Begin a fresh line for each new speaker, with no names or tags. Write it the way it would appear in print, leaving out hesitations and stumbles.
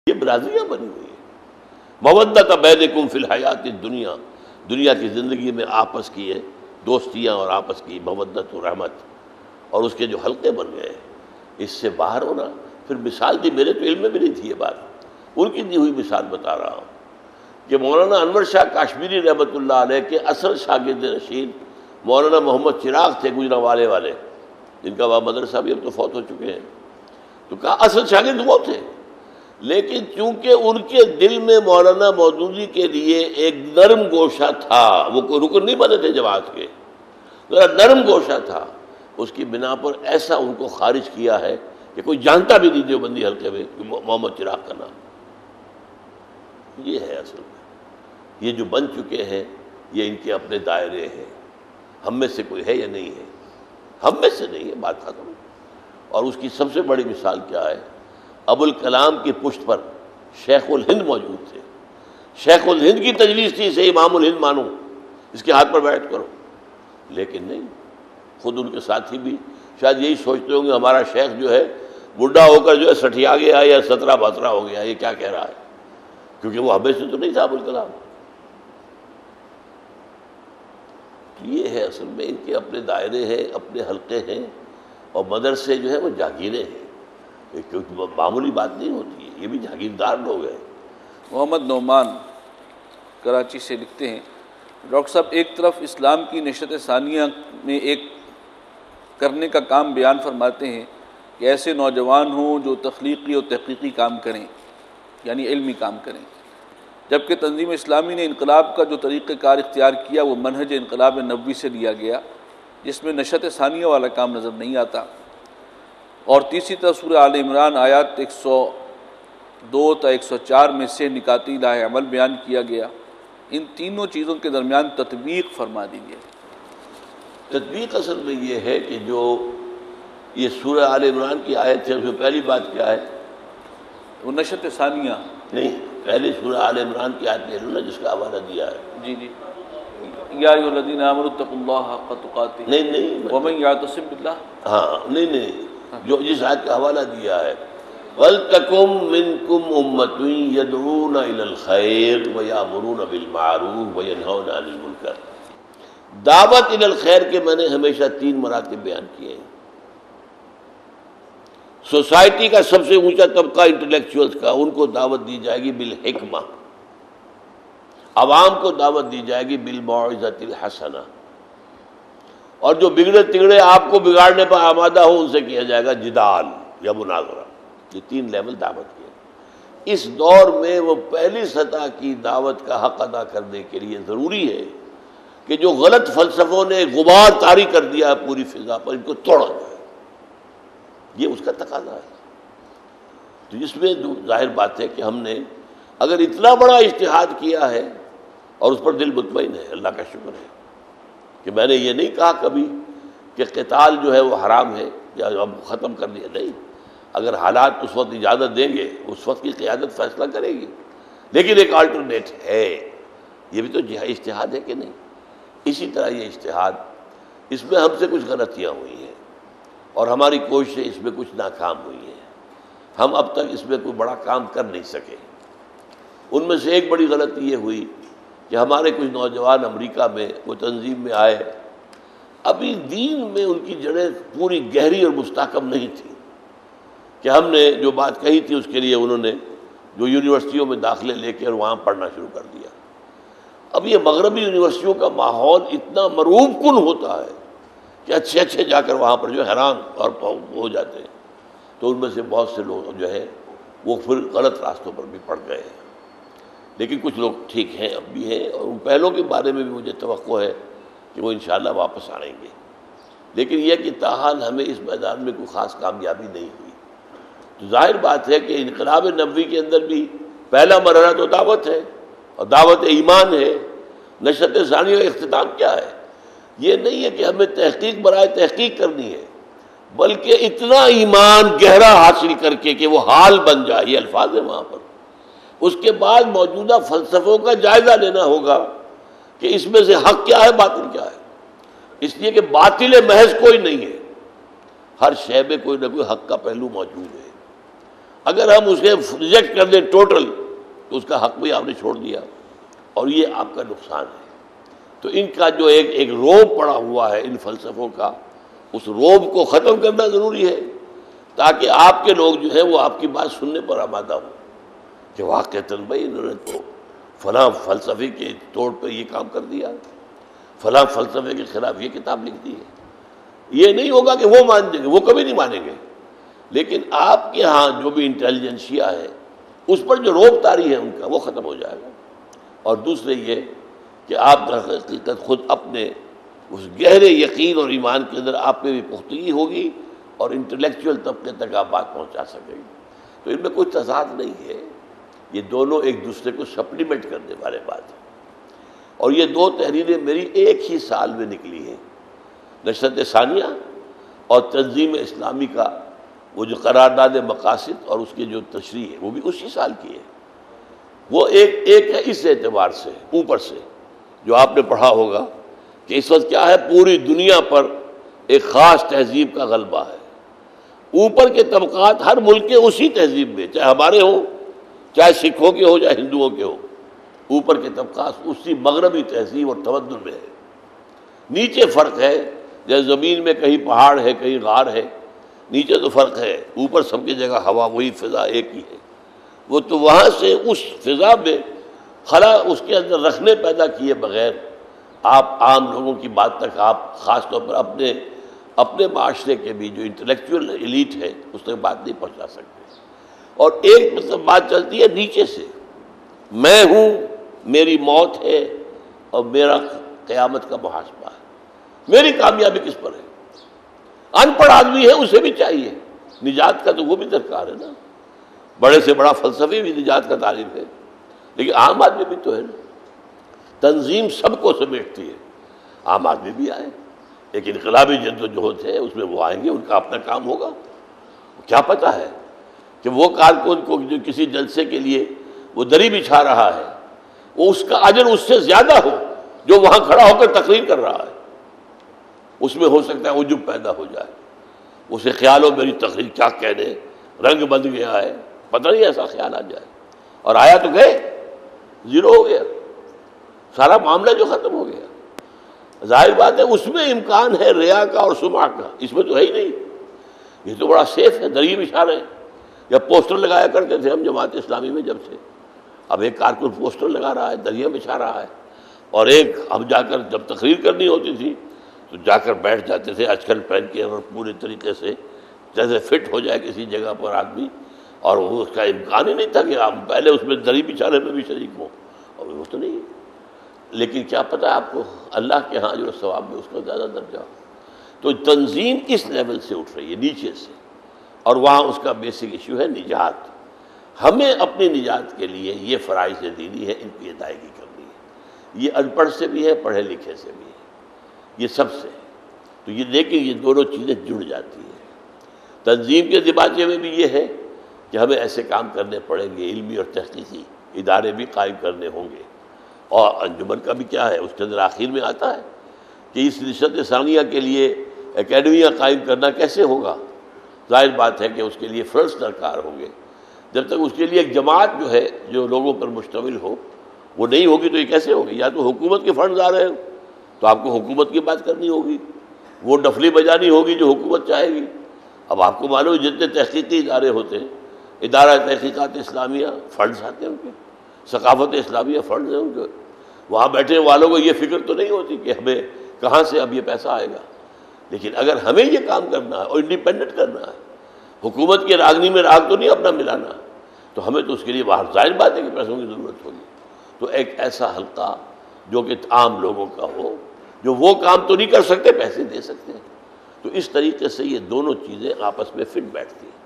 یہ برادریاں بنی ہوئی ہیں. مودۃ بینکم فی الحیات الدنیا، دنیا کی زندگی میں آپس کی ہے دوستیاں اور آپس کی مودت و رحمت، اور اس کے جو حلقے بن گئے اس سے باہر ہونا. پھر مثال دی، میرے تو علم میں بھی نہیں تھی یہ بات، ان کی دی ہوئی مثال بتا رہا ہوں کہ مولانا انور شاہ کاشمیری رحمۃ اللہ علیہ کے اصل شاگرد رشید مولانا محمد چراغ تھے گجرانوالے والے، جن کا وہاں مدرسہ بھی اب تو فوت ہو چکے ہیں. تو کہا اصل شاگرد وہ تھے، لیکن چونکہ ان کے دل میں مولانا مودودی کے لیے ایک نرم گوشہ تھا، وہ کوئی رکن نہیں بنے تھے جماعت کے، ذرا نرم گوشہ تھا، اس کی بنا پر ایسا ان کو خارج کیا ہے کہ کوئی جانتا بھی نہیں دیوبندی حلقے میں محمد چراغ کا نام. یہ ہے اصل میں یہ جو بن چکے ہیں یہ ان کے اپنے دائرے ہیں. ہم میں سے کوئی ہے یا نہیں ہے؟ ہم میں سے نہیں ہے، بات ختم. اور اس کی سب سے بڑی مثال کیا ہے؟ ابوالکلام کی پشت پر شیخ الہند موجود تھے. شیخ الہند کی تجویز تھی اسے امام الہند مانو، اس کے ہاتھ پر بیعت کرو، لیکن نہیں. خود ان کے ساتھی بھی شاید یہی سوچتے ہوں گے ہمارا شیخ جو ہے بڈھا ہو کر جو ہے سٹھیا گیا یا 17 ہو گیا، یہ کیا کہہ رہا ہے، کیونکہ وہ ہمیں سے تو نہیں تھا ابوالکلام. یہ ہے اصل میں ان کے اپنے دائرے ہیں، اپنے حلقے ہیں، اور مدرسے جو ہے وہ جاگیریں ہیں. کیونکہ معمولی بات نہیں ہوتی ہے، یہ بھی جاگیردار لوگ ہیں.
محمد نعمان کراچی سے لکھتے ہیں، ڈاکٹر صاحب ایک طرف اسلام کی نشست ثانیہ میں ایک کرنے کا کام بیان فرماتے ہیں کہ ایسے نوجوان ہوں جو تخلیقی اور تحقیقی کام کریں، یعنی علمی کام کریں، جبکہ تنظیم اسلامی نے انقلاب کا جو طریقہ کار اختیار کیا وہ منہج انقلاب نبوی سے لیا گیا، جس میں نشست ثانیہ والا کام نظر نہیں آتا. اور تیسری طرف سورہ آل عمران آیات 102 تا 104 میں سے نکاتی لاہ عمل بیان کیا گیا. ان تینوں چیزوں کے درمیان تطبیق فرما دیجیے.
تطبیق اصل میں یہ ہے کہ جو یہ سورہ آل عمران کی آیت ہے اس میں پہلی بات کیا ہے؟
وہ نشست ثانیہ
نہیں، پہلے سورہ آل عمران کی آیت لے لو نا جس کا حوالہ دیا ہے.
جی یا ایھا الذین آمنوا اتقوا اللہ حق تقاتہ
نہیں
ومن یعتصم باللہ.
ہاں نہیں جو جس آیت کا حوالہ دیا ہے وَلْتَكُن مِّنكُمْ أُمَّةٌ يَدْعُونَ إِلَى الْخَيْرِ وَيَأْمُرُونَ بِالْمَعْرُوفِ وَيَنْهَوْنَ عَنِ الْمُنكَرِ. دعوت الی الخیر کے میں نے ہمیشہ 3 مراتب بیان کیے ہیں. سوسائٹی کا سب سے اونچا طبقہ انٹلیکچوئلز کا، ان کو دعوت دی جائے گی بالحکمہ. عوام کو دعوت دی جائے گی بالموعظۃ الحسنہ. اور جو بگڑے تگڑے آپ کو بگاڑنے پر آمادہ ہو ان سے کیا جائے گا جدال یا مناظرہ. یہ 3 لیول دعوت کے. اس دور میں وہ پہلی سطح کی دعوت کا حق ادا کرنے کے لیے ضروری ہے کہ جو غلط فلسفوں نے غبار طاری کر دیا ہے پوری فضا پر، ان کو توڑا جائے. یہ اس کا تقاضا ہے. تو اس میں ظاہر بات ہے کہ ہم نے اگر اتنا بڑا اجتہاد کیا ہے اور اس پر دل مطمئن ہے، اللہ کا شکر ہے کہ میں نے یہ نہیں کہا کبھی کہ قتال جو ہے وہ حرام ہے یا اب ختم کر دیا. نہیں، اگر حالات اس وقت اجازت دیں گے اس وقت کی قیادت فیصلہ کرے گی، لیکن ایک آلٹرنیٹ ہے. یہ بھی تو اجتہاد ہے کہ نہیں؟ اسی طرح یہ اجتہاد، اس میں ہم سے کچھ غلطیاں ہوئی ہیں اور ہماری کوششیں اس میں کچھ ناکام ہوئی ہیں. ہم اب تک اس میں کوئی بڑا کام کر نہیں سکے. ان میں سے ایک بڑی غلطی یہ ہوئی کہ ہمارے کچھ نوجوان امریکہ میں وہ تنظیم میں آئے، ابھی دین میں ان کی جڑیں پوری گہری اور مستحکم نہیں تھی کہ ہم نے جو بات کہی تھی اس کے لیے انہوں نے جو یونیورسٹیوں میں داخلے لے کے اور وہاں پڑھنا شروع کر دیا. اب یہ مغربی یونیورسٹیوں کا ماحول اتنا مرعوب کن ہوتا ہے کہ اچھے جا کر وہاں پر جو حیران اور ہو جاتے ہیں. تو ان میں سے بہت سے لوگ جو ہے وہ پھر غلط راستوں پر بھی پڑ گئے ہیں، لیکن کچھ لوگ ٹھیک ہیں اب بھی ہیں، اور ان پہلوں کے بارے میں بھی مجھے توقع ہے کہ وہ انشاءاللہ واپس آئیں گے. لیکن یہ کہ تاحال ہمیں اس میدان میں کوئی خاص کامیابی نہیں ہوئی. تو ظاہر بات ہے کہ انقلاب نبوی کے اندر بھی پہلا مرحلہ تو دعوت ہے، اور دعوت ایمان ہے. نشست ثانیہ کا اختتام کیا ہے؟ یہ نہیں ہے کہ ہمیں تحقیق برائے تحقیق کرنی ہے، بلکہ اتنا ایمان گہرا حاصل کر کے کہ وہ حال بن جائے. یہ الفاظ ہیں وہاں پر. اس کے بعد موجودہ فلسفوں کا جائزہ لینا ہوگا کہ اس میں سے حق کیا ہے، باطل کیا ہے. اس لیے کہ باطل محض کوئی نہیں ہے، ہر شے میں کوئی نہ کوئی حق کا پہلو موجود ہے. اگر ہم اسے ریجیکٹ کر دیں ٹوٹل تو اس کا حق بھی آپ نے چھوڑ دیا اور یہ آپ کا نقصان ہے۔ تو ان کا جو ایک روب پڑا ہوا ہے ان فلسفوں کا، اس روب کو ختم کرنا ضروری ہے تاکہ آپ کے لوگ جو ہیں وہ آپ کی بات سننے پر آمادہ ہوں کہ واقعتاً بھائی انہوں نے تو فلاں فلسفے کے طور پہ یہ کام کر دیا، فلاں فلسفے کے خلاف یہ کتاب لکھ دی ہے۔ یہ نہیں ہوگا کہ وہ مان دیں گے، وہ کبھی نہیں مانیں گے، لیکن آپ کے ہاں جو بھی انٹیلیجنسیا ہے اس پر جو روب طاری ہے ان کا وہ ختم ہو جائے گا۔ اور دوسرے یہ کہ آپ در حقیقت خود اپنے اس گہرے یقین اور ایمان کے اندر آپ میں بھی پختگی ہوگی اور انٹلیکچوئل طبقے تک آپ بات پہنچا سکیں گے۔ تو ان میں کوئی تضاد نہیں ہے، یہ دونوں ایک دوسرے کو سپلیمنٹ کرنے والے بات ہیں۔ اور یہ دو تحریریں میری ایک ہی سال میں نکلی ہیں، نشرت ثانیہ اور تنظیم اسلامی کا وہ جو قرارداد مقاصد اور اس کی جو تشریح ہے وہ بھی اسی سال کی ہے۔ وہ ایک ہے اس اعتبار سے اوپر سے جو آپ نے پڑھا ہوگا کہ اس وقت کیا ہے، پوری دنیا پر ایک خاص تہذیب کا غلبہ ہے۔ اوپر کے طبقات ہر ملک کے اسی تہذیب میں، چاہے ہمارے ہوں، چاہے سکھوں کے ہو، چاہے ہندوؤں کے ہو، اوپر کے طبقات اسی مغربی تہذیب اور تمدن میں ہے۔ نیچے فرق ہے، جیسے زمین میں کہیں پہاڑ ہے کہیں غار ہے، نیچے تو فرق ہے، اوپر سب کی جگہ ہوا وہی فضا ایک ہی ہے۔ وہ تو وہاں سے اس فضا میں خلا اس کے اندر رکھنے پیدا کیے بغیر آپ عام لوگوں کی بات تک، آپ خاص طور پر اپنے معاشرے کے بھی جو انٹلیکچوئل ایلیٹ ہے اس تک بات نہیں پہنچا سکتے۔ اور ایک مطلب بات چلتی ہے نیچے سے، میں ہوں، میری موت ہے اور میرا قیامت کا محاسبہ ہے، میری کامیابی کس پر ہے؟ ان پڑھ آدمی ہے اسے بھی چاہیے نجات کا، تو وہ بھی درکار ہے نا، بڑے سے بڑا فلسفی بھی نجات کا طالب ہے، لیکن عام آدمی بھی تو ہے نا۔ تنظیم سب کو سمیٹتی ہے، عام آدمی بھی آئے، ایک انقلابی جدوجہد ہے اس میں وہ آئیں گے، ان کا اپنا کام ہوگا۔ کیا پتہ ہے کہ وہ کارکن کو جو کسی جلسے کے لیے وہ دری بچھا رہا ہے وہ اس کا اجر اس سے زیادہ ہو جو وہاں کھڑا ہو کر تقریر کر رہا ہے، اس میں ہو سکتا ہے عجب پیدا ہو جائے، اسے خیال ہو میری تقریر کیا کہنے، رنگ بند گیا ہے، پتہ نہیں ایسا خیال آ جائے، اور آیا تو گئے، زیرو ہو گیا، سارا معاملہ جو ختم ہو گیا۔ ظاہر بات ہے اس میں امکان ہے ریا کا اور سمعہ کا، اس میں تو ہے ہی نہیں، یہ تو بڑا سیف ہے، دری بچھا رہے ہیں۔ یا پوسٹر لگایا کرتے تھے ہم جماعت اسلامی میں جب سے، اب ایک کارکن پوسٹر لگا رہا ہے، دریاں بچھا رہا ہے، اور ایک ہم جا کر جب تقریر کرنی ہوتی تھی تو جا کر بیٹھ جاتے تھے اچکن پہن کے اور پورے طریقے سے جیسے فٹ ہو جائے کسی جگہ پر آدمی، اور وہ اس کا امکان ہی نہیں تھا کہ ہم پہلے اس میں دری بچھانے میں بھی شریک ہوں، اور وہ تو نہیں ہے۔ لیکن کیا پتہ آپ کو اللہ کے ہاں جو ثواب میں اس کا زیادہ درجہ ہو۔ تو تنظیم اس لیول سے اٹھ رہی ہے نیچے سے، اور وہاں اس کا بیسک ایشو ہے نجات۔ ہمیں اپنی نجات کے لیے یہ فرائض دینی ہے، ان کی ادائیگی کرنی ہے۔ یہ ان پڑھ سے بھی ہے، پڑھے لکھے سے بھی ہے، یہ سب سے ہے۔ تو یہ دیکھیں یہ دونوں چیزیں جڑ جاتی ہیں۔ تنظیم کے دماغے میں بھی یہ ہے کہ ہمیں ایسے کام کرنے پڑیں گے، علمی اور تحقیقی ادارے بھی قائم کرنے ہوں گے، اور انجمن کا بھی کیا ہے اس کے اندر آخر میں آتا ہے کہ اس نشرت ثانیہ کے لیے اکیڈمیاں قائم کرنا کیسے ہوگا۔ ظاہر بات ہے کہ اس کے لیے فنڈز درکار ہوں گے، جب تک اس کے لیے ایک جماعت جو ہے جو لوگوں پر مشتمل ہو وہ نہیں ہوگی تو یہ کیسے ہوگی؟ یا تو حکومت کے فنڈز آ رہے ہوں تو آپ کو حکومت کی بات کرنی ہوگی، وہ ڈفلی بجانی ہوگی جو حکومت چاہے گی۔ اب آپ کو معلوم ہے جتنے تحقیقی ادارے ہوتے ہیں، ادارہ تحقیقات اسلامیہ فنڈز آتے ہیں ان کے، ثقافت اسلامیہ فنڈز ہیں ان کے، وہاں بیٹھے والوں کو یہ فکر تو نہیں ہوتی کہ ہمیں کہاں سے اب یہ پیسہ آئے گا۔ لیکن اگر ہمیں یہ کام کرنا ہے اور انڈیپینڈنٹ کرنا ہے، حکومت کے راگنی میں راگ تو نہیں اپنا ملانا، تو ہمیں تو اس کے لیے باہر ظاہر بات ہے کہ پیسوں کی ضرورت ہوگی۔ تو ایک ایسا حلقہ جو کہ عام لوگوں کا ہو، جو وہ کام تو نہیں کر سکتے پیسے دے سکتے ہیں، تو اس طریقے سے یہ دونوں چیزیں آپس میں فٹ بیٹھتی ہیں۔